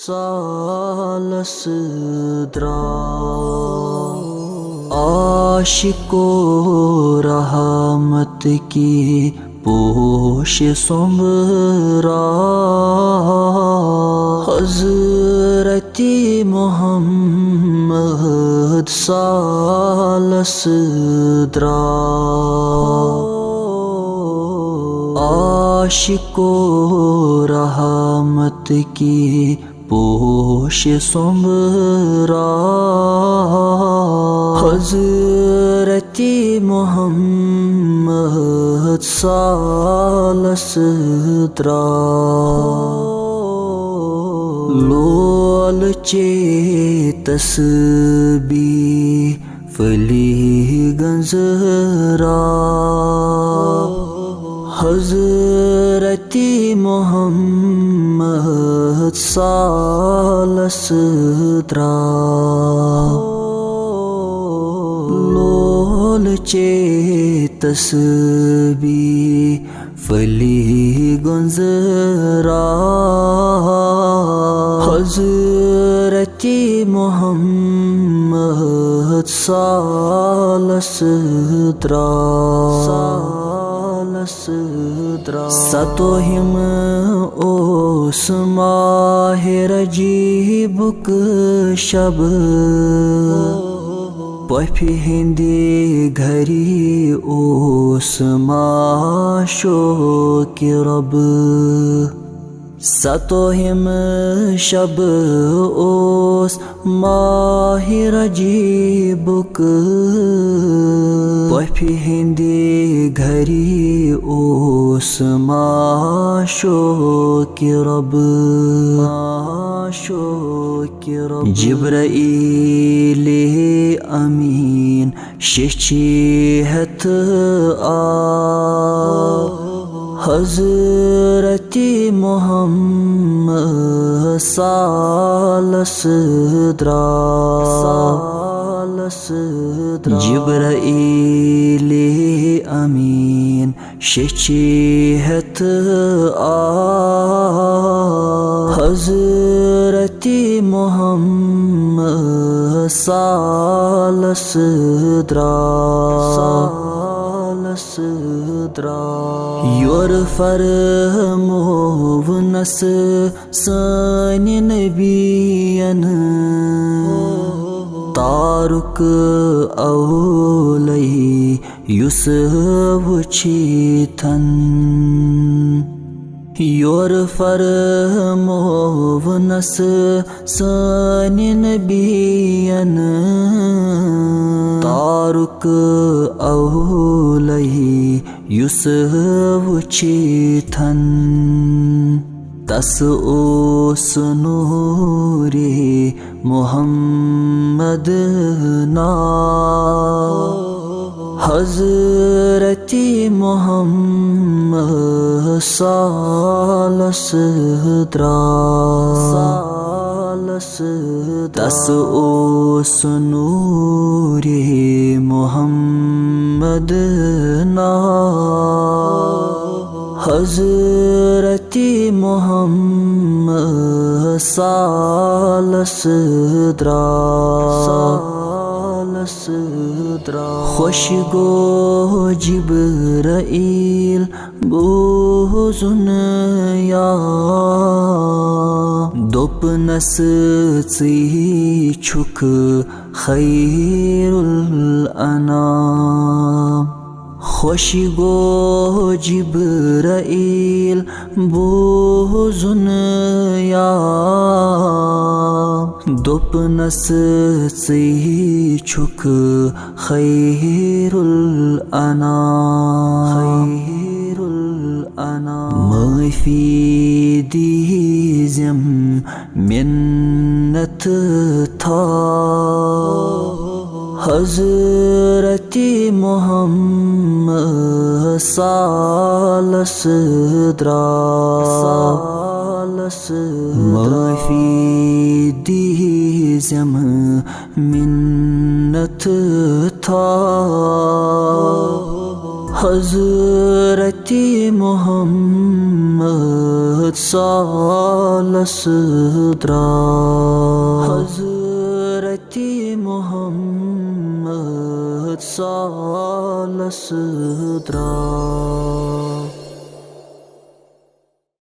सालस द्रा आशिको रहमत की पोश सुमरा हज़रती मोहम्मद सालस द्रा आशिको रहमत की पोश सुमरा हज़रती मोहम्मद सालस द्रा लोल चे तस्बी फली गंजरा हज़रती मोहम्मद सालस द्रा लोल चे तस्बी फली गंजरा हज़रती मोहम्मद सालस द्रा सतोहिम ओस माहे रजीबुक शब पफि हिंदी घरी ओस माशो के रब सतोहिम शब ओस माहे रजीबुक पफि हिंदी घरी ओस माशो के रब जिब्राईल अमीन शिचिहत आ हज़रती मोहम्मद सालस द्रा जिब्राईल अमीन शिचिहत आ हज़रती मोहम्मद सालस द्रा योर फरमोवनस सानि नबियन तारुक औलै युस वुछिथन योर फरमोवनस सानि नबियन तारुक औलै युस वुछिथन तस ओस नूरे मोहम्मद ना हज़रती मोहम्मद सालस द्रा तस ओस नूरे मोहम्मद ना हज़रती मोहम्मद सालस द्रा खुश गो जिब्राईल बोजुन या दोपनस ची छुक खैरुल अनाम खुश गो जिब्राईल बोजुन या दोपनस ची छुक खैरुल अनाम माफी दीजिम मिन्नत था हज़रती मोहम्मद सालस द्रा माफी दीजिम मिन्नत था हज़रती Mohammad Salasdra Hazrati Muhammad Salasdra